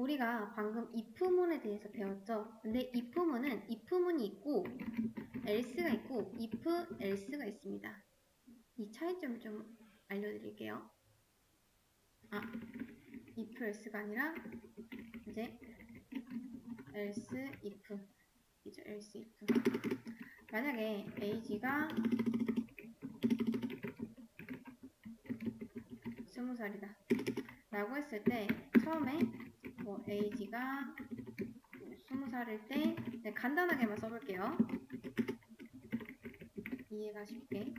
우리가 방금 if문에 대해서 배웠죠? 근데 if문은 if문이 있고 else가 있고 if else가 있습니다. 이 차이점 좀 알려드릴게요. if else가 아니라 이제 else if 이죠. else if 만약에 age가 20살이다 라고 했을 때 처음에 뭐 age가 20살일 때 간단하게만 써볼게요. 이해가 쉽게.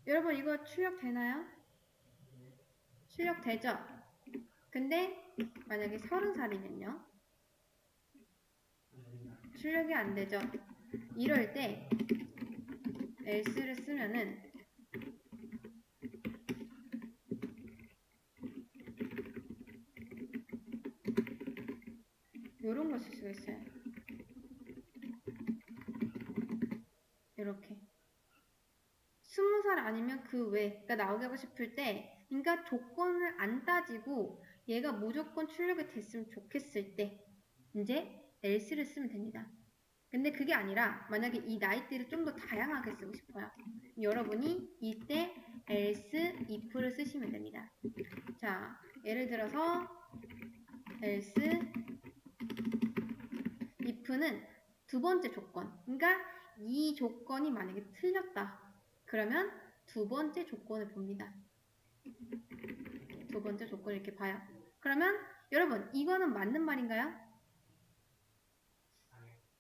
여러분 이거 출력되나요? 출력되죠? 근데 만약에 30살이면요? 출력이 안 되죠? 이럴 때 else를 쓰면은 요런 거 쓸 수가 있어요. 이렇게 20살 아니면 그 외가 나오게 하고 싶을 때, 그러니까 조건을 안 따지고 얘가 무조건 출력이 됐으면 좋겠을 때 이제 else를 쓰면 됩니다. 근데 그게 아니라 만약에 이 나이대를 좀 더 다양하게 쓰고 싶어요. 여러분이 이때 else if를 쓰시면 됩니다. 자, 예를 들어서 else if는 두 번째 조건, 그러니까 이 조건이 만약에 틀렸다 그러면 두 번째 조건을 봅니다. 두 번째 조건을 이렇게 봐요. 그러면 여러분 이거는 맞는 말인가요?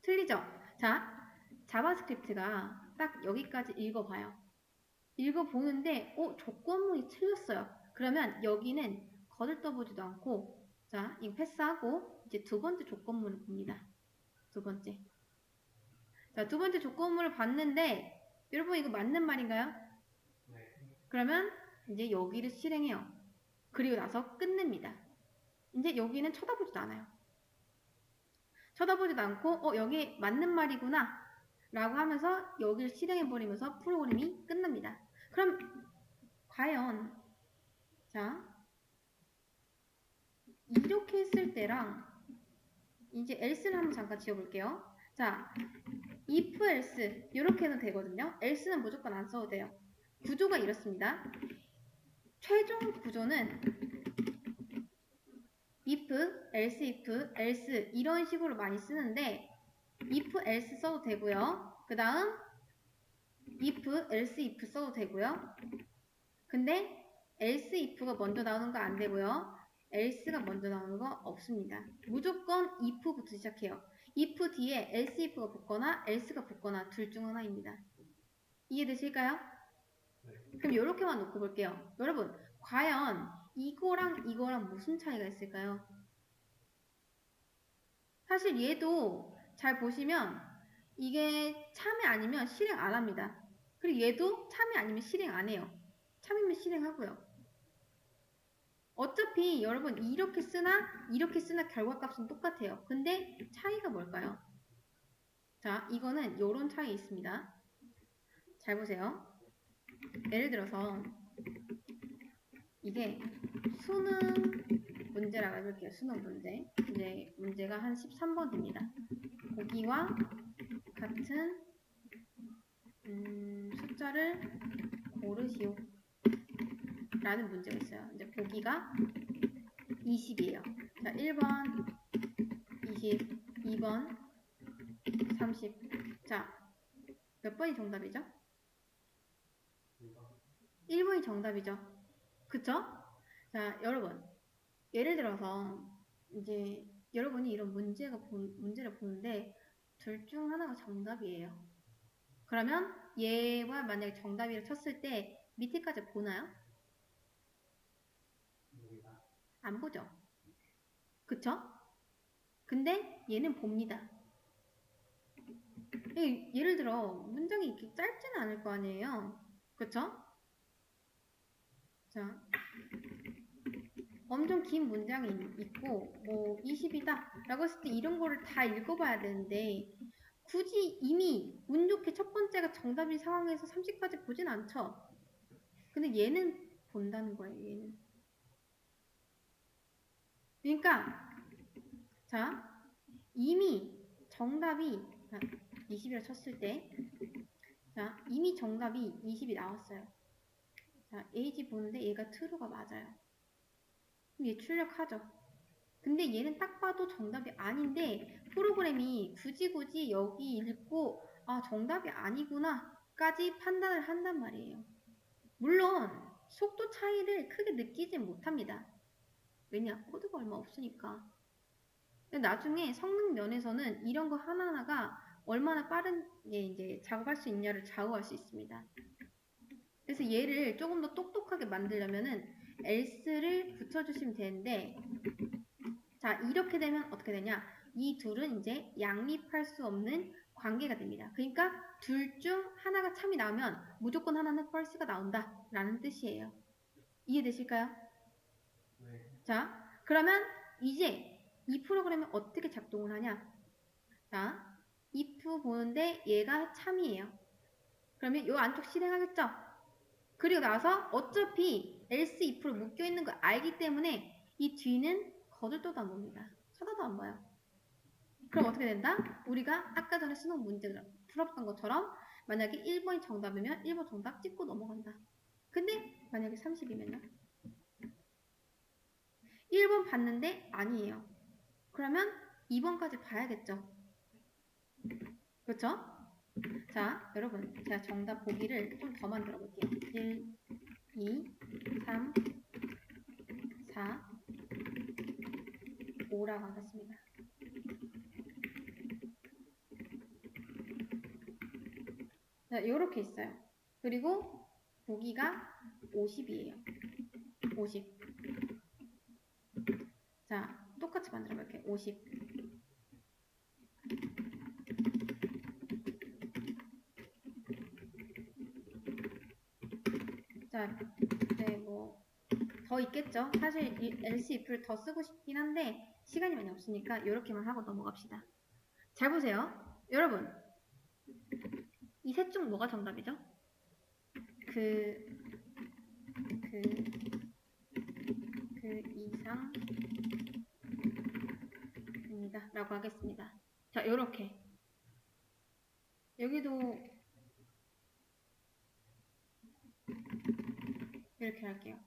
틀리죠? 자, 자바스크립트가 딱 여기까지 읽어봐요. 읽어보는데 조건문이 틀렸어요. 그러면 여기는 거들떠보지도 않고 자, 이거 패스하고 이제 두 번째 조건문을 봅니다. 두 번째. 자, 두 번째 조건문을 봤는데 여러분 이거 맞는 말인가요? 그러면 이제 여기를 실행해요. 그리고 나서 끝냅니다. 이제 여기는 쳐다보지도 않아요. 쳐다보지도 않고 여기 맞는 말이구나 라고 하면서 여기를 실행해버리면서 프로그램이 끝납니다. 그럼 과연 자 이렇게 했을 때랑 이제 else를 한번 잠깐 지워볼게요. 자 if else 이렇게 해도 되거든요. else는 무조건 안 써도 돼요. 구조가 이렇습니다. 최종 구조는 if, else 이런 식으로 많이 쓰는데 if, else 써도 되고요. 그 다음 if, else, if 써도 되고요. 근데 else, if가 먼저 나오는 거 안 되고요. else가 먼저 나오는 거 없습니다. 무조건 if부터 시작해요. if 뒤에 else, if가 붙거나 else가 붙거나 둘 중 하나입니다. 이해되실까요? 그럼 이렇게만 놓고 볼게요. 여러분 과연 이거랑 무슨 차이가 있을까요? 사실 얘도 잘 보시면 이게 참여 아니면 실행 안 합니다. 그리고 얘도 참여 아니면 실행 안 해요. 참이면 실행하고요. 어차피 여러분 이렇게 쓰나 결과값은 똑같아요. 근데 차이가 뭘까요? 자, 이거는 요런 차이 있습니다. 잘 보세요. 예를 들어서 이게 수능 문제라고 해볼게요. 수능 문제. 이제 문제가 한 13번입니다. 보기와 같은 숫자를 고르시오 라는 문제가 있어요. 이제 보기가 20이에요. 자, 1번, 20, 2번, 30. 자, 몇 번이 정답이죠? 1번이 정답이죠. 그쵸? 자, 여러분. 예를 들어서 이제 여러분이 이런 문제를 보는데 둘 중 하나가 정답이에요. 그러면 얘가 만약에 정답이라 쳤을 때 밑에까지 보나요? 안 보죠? 그쵸? 근데 얘는 봅니다. 예를 들어 문장이 이렇게 짧지는 않을 거 아니에요. 그쵸? 자, 엄청 긴 문장이 있고 뭐 20이다 라고 했을 때 이런 거를 다 읽어봐야 되는데 굳이 이미 운 좋게 첫 번째가 정답인 상황에서 30까지 보진 않죠. 근데 얘는 본다는 거예요. 얘는. 그러니까 자, 이미 정답이 20이라 쳤을 때 자, 이미 정답이 20이 나왔어요. 자, AG 보는데 얘가 true가 맞아요. 그럼 얘 출력하죠. 근데 얘는 딱 봐도 정답이 아닌데 프로그램이 굳이 여기 읽고 아 정답이 아니구나 까지 판단을 한단 말이에요. 물론 속도 차이를 크게 느끼진 못합니다. 왜냐? 코드가 얼마 없으니까. 근데 나중에 성능 면에서는 이런 거 하나하나가 얼마나 빠르게 이제 작업할 수 있냐를 좌우할 수 있습니다. 그래서 얘를 조금 더 똑똑하게 만들려면은 else를 붙여주시면 되는데 자, 이렇게 되면 어떻게 되냐? 이 둘은 이제 양립할 수 없는 관계가 됩니다. 그러니까 둘 중 하나가 참이 나오면 무조건 하나는 false가 나온다 라는 뜻이에요. 이해되실까요? 네. 자, 그러면 이제 이 프로그램은 어떻게 작동을 하냐? 자, if 보는데 얘가 참이에요. 그러면 이 안쪽 실행하겠죠? 그리고 나서 어차피 else if로 묶여있는 걸 알기 때문에 이 뒤는 거들떠도 안 봅니다. 쳐다도 안 봐요. 그럼 어떻게 된다? 우리가 아까 전에 수능 문제를 풀었던 것처럼 만약에 1번이 정답이면 1번 정답 찍고 넘어간다. 근데 만약에 30이면요? 1번 봤는데 아니에요. 그러면 2번까지 봐야겠죠. 그렇죠? 자, 여러분 제가 정답 보기를 좀 더 만들어 볼게요. 1, 2, 3, 4, 5라고 하겠습니다. 자, 이렇게 있어요. 그리고 보기가 50이에요. 50. 자, 똑같이 만들어 볼게요. 50. 자, 네, 뭐 더 있겠죠. 사실 이 else if를 더 쓰고 싶긴 한데 시간이 많이 없으니까 이렇게만 하고 넘어갑시다. 잘 보세요. 여러분, 이 셋 중 뭐가 정답이죠? 그 이상입니다. 라고 하겠습니다. 자, 요렇게. 여기도 이렇게 할게요.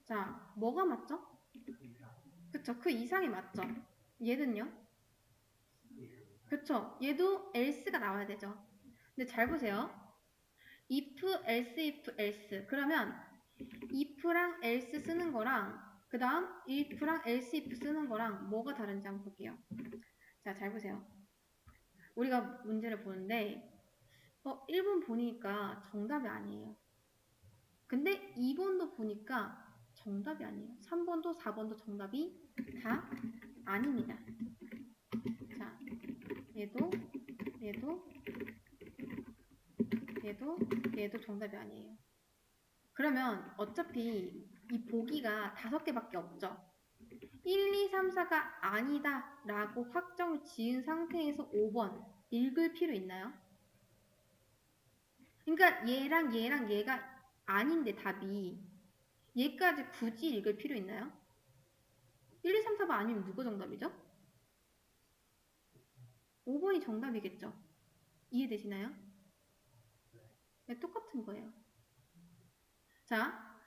자, 뭐가 맞죠? 그쵸, 그 이상이 맞죠? 얘는요? 그쵸, 얘도 else가 나와야 되죠. 근데 잘 보세요. if, else, if, else. 그러면 if랑 else 쓰는 거랑 그 다음 if랑 else, if 쓰는 거랑 뭐가 다른지 한번 볼게요. 자, 잘 보세요. 우리가 문제를 보는데 1번 보니까 정답이 아니에요. 근데 2번도 보니까 정답이 아니에요. 3번도 4번도 정답이 다 아닙니다. 자, 얘도 정답이 아니에요. 그러면 어차피 이 보기가 5개밖에 없죠. 1, 2, 3, 4가 아니다 라고 확정을 지은 상태에서 5번 읽을 필요 있나요? 그러니까 얘랑 얘가 아닌데 답이 얘까지 굳이 읽을 필요 있나요? 1, 2, 3, 4가 아니면 누가 정답이죠? 5번이 정답이겠죠? 이해되시나요? 네, 똑같은 거예요. 자,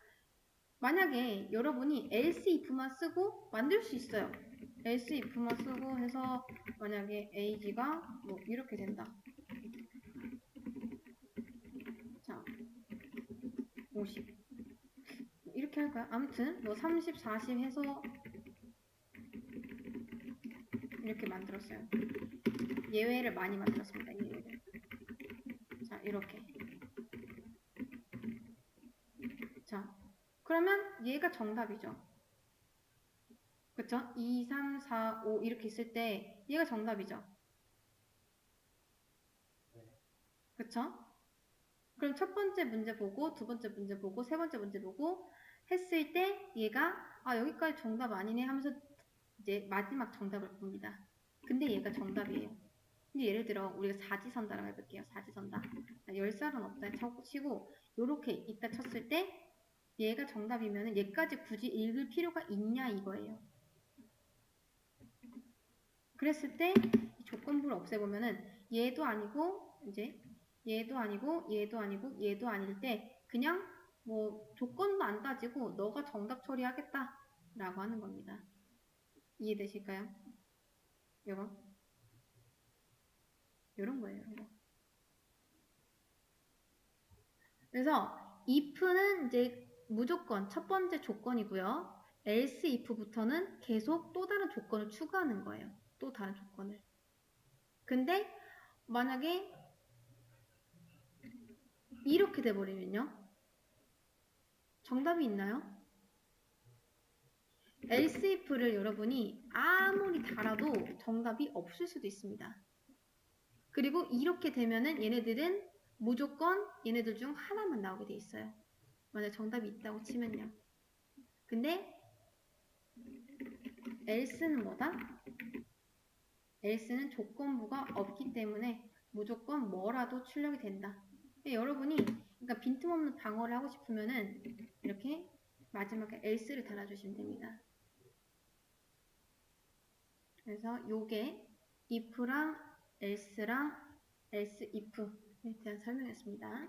만약에 여러분이 else if만 쓰고 만들 수 있어요. else if만 쓰고 해서 만약에 age가 뭐 이렇게 된다. 자, 50 이렇게 할까요? 아무튼 뭐 30, 40 해서 이렇게 만들었어요. 예외를 많이 만들었습니다. 예외를. 자, 이렇게. 자, 그러면 얘가 정답이죠. 그쵸? 2, 3, 4, 5 이렇게 있을 때 얘가 정답이죠. 그쵸? 그럼 첫 번째 문제 보고 두 번째 문제 보고 세 번째 문제 보고 했을 때 얘가 여기까지 정답 아니네 하면서 이제 마지막 정답을 봅니다. 근데 얘가 정답이에요. 근데 예를 들어 우리가 사지선다라고 해볼게요. 사지선다. 10살은 없다 치고 요렇게 있다 쳤을 때 얘가 정답이면 얘까지 굳이 읽을 필요가 있냐 이거예요. 그랬을 때 조건부를 없애보면은 얘도 아니고 이제 얘도 아니고 얘도 아니고 얘도 아닐 때 그냥 뭐 조건도 안 따지고 너가 정답 처리하겠다 라고 하는 겁니다. 이해되실까요? 이거 이런 거예요. 이거. 그래서 if는 이제 무조건 첫 번째 조건이고요. else if부터는 계속 또 다른 조건을 추가하는 거예요. 또 다른 조건을. 근데 만약에 이렇게 돼버리면요. 정답이 있나요? else if를 여러분이 아무리 달아도 정답이 없을 수도 있습니다. 그리고 이렇게 되면은 얘네들은 무조건 얘네들 중 하나만 나오게 돼 있어요. 만약 정답이 있다고 치면요. 근데 else는 뭐다? else는 조건부가 없기 때문에 무조건 뭐라도 출력이 된다. 여러분이 그러니까 빈틈없는 방어를 하고 싶으면은 이렇게 마지막에 else를 달아주시면 됩니다. 그래서 요게 if랑 else랑 else if에 대한 설명이었습니다.